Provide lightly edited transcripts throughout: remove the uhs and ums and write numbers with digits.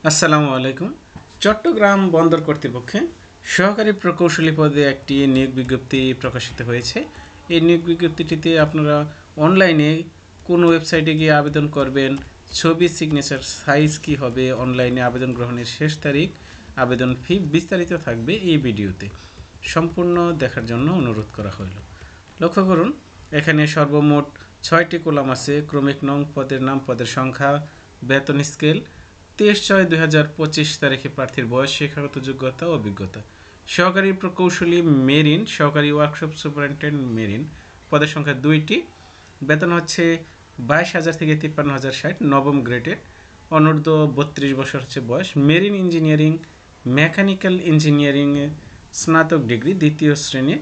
আসসালামু আলাইকুম। চট্টগ্রাম বন্দর কর্তৃপক্ষে সহকারী প্রকৌশলী পদে একটি নিয়োগ বিজ্ঞপ্তি প্রকাশিত হয়েছে। এই নিয়োগ বিজ্ঞপ্তিটিতে আপনারা অনলাইনে কোন ওয়েবসাইটে গিয়ে আবেদন করবেন, ছবি সিগনেচার সাইজ কী হবে, অনলাইনে আবেদন গ্রহণের শেষ তারিখ, আবেদন ফি বিস্তারিত থাকবে এই ভিডিওতে। সম্পূর্ণ দেখার জন্য অনুরোধ করা হলো। লক্ষ্য করুন, এখানে সর্বমোট 6টি কলাম আছে। ক্রমিক নং, পদের নাম, পদের সংখ্যা, বেতন স্কেল, 23/6/2025 তারিখে প্রার্থীর বয়স, শিক্ষাগত যোগ্যতা, অভিজ্ঞতা। সহকারী প্রকৌশলী মেরিন, সহকারী ওয়ার্কশপ সুপারিনটেন্ডেন্ট মেরিন, পদের সংখ্যা 2টি। বেতন হচ্ছে 22,000 থেকে 53,060, নবম গ্রেডের। অনূর্ধ্ব 32 বছর হচ্ছে বয়স। মেরিন ইঞ্জিনিয়ারিং, মেকানিক্যাল ইঞ্জিনিয়ারিংয়ে স্নাতক ডিগ্রি, দ্বিতীয় শ্রেণী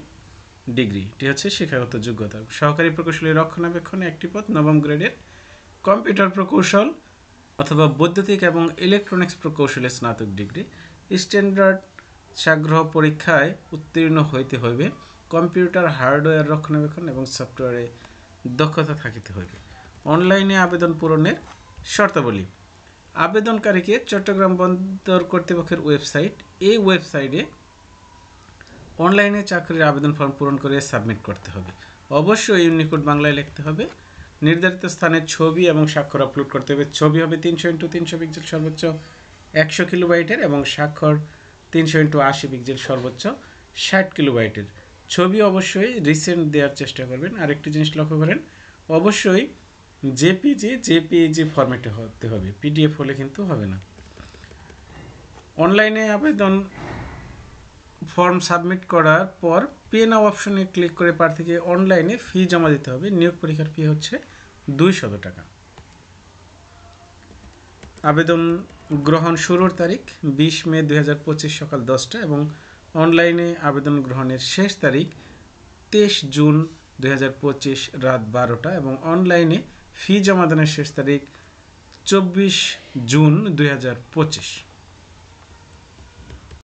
ডিগ্রি, এটি হচ্ছে শিক্ষাগত যোগ্যতা। সহকারী প্রকৌশলী রক্ষণাবেক্ষণে একটি পদ, নবম গ্রেডের। কম্পিউটার প্রকৌশল অথবা বৈদ্যুতিক এবং ইলেকট্রনিক্স প্রকৌশলে স্নাতক ডিগ্রি। স্ট্যান্ডার্ড সাগ্রহ পরীক্ষায় উত্তীর্ণ হইতে হইবে। কম্পিউটার হার্ডওয়্যার রক্ষণাবেক্ষণ এবং সফটওয়্যারে দক্ষতা থাকিতে হইবে। অনলাইনে আবেদন পূরণের শর্তাবলী। আবেদনকারীকে চট্টগ্রাম বন্দর কর্তৃপক্ষের ওয়েবসাইট, এই ওয়েবসাইটে অনলাইনে চাকরির আবেদন ফর্ম পূরণ করে সাবমিট করতে হবে। অবশ্যই ইউনিকোড বাংলায় লিখতে হবে। নির্ধারিত স্থানে ছবি এবং স্বাক্ষর আপলোড করতে হবে। ছবি হবে 300x300 পিক্সেল, সর্বোচ্চ 100 কিলোবাইটের, এবং স্বাক্ষর 300x80 পিক্সেল, সর্বোচ্চ 60 কিলোবাইটের। ছবি অবশ্যই রিসেন্ট দেওয়ার চেষ্টা করবেন। আরেকটি জিনিস লক্ষ্য করেন, অবশ্যই জেপিইজি ফরম্যাটে হতে হবে, পিডিএফ হলে কিন্তু হবে না। অনলাইনে আবেদন ফর্ম সাবমিট করার পর পে নাও অপশনে ক্লিক করে প্রার্থীকে অনলাইনে ফি জমা দিতে হবে। নিয়োগ পরীক্ষার ফি হচ্ছে 200 টাকা। আবেদন গ্রহণ শুরুর তারিখ 20 মে 2025 সকাল 10টা, এবং অনলাইনে আবেদন গ্রহণের শেষ তারিখ 23 জুন 2025 রাত 12টা, এবং অনলাইনে ফি জমা দানের শেষ তারিখ 24 জুন 2025।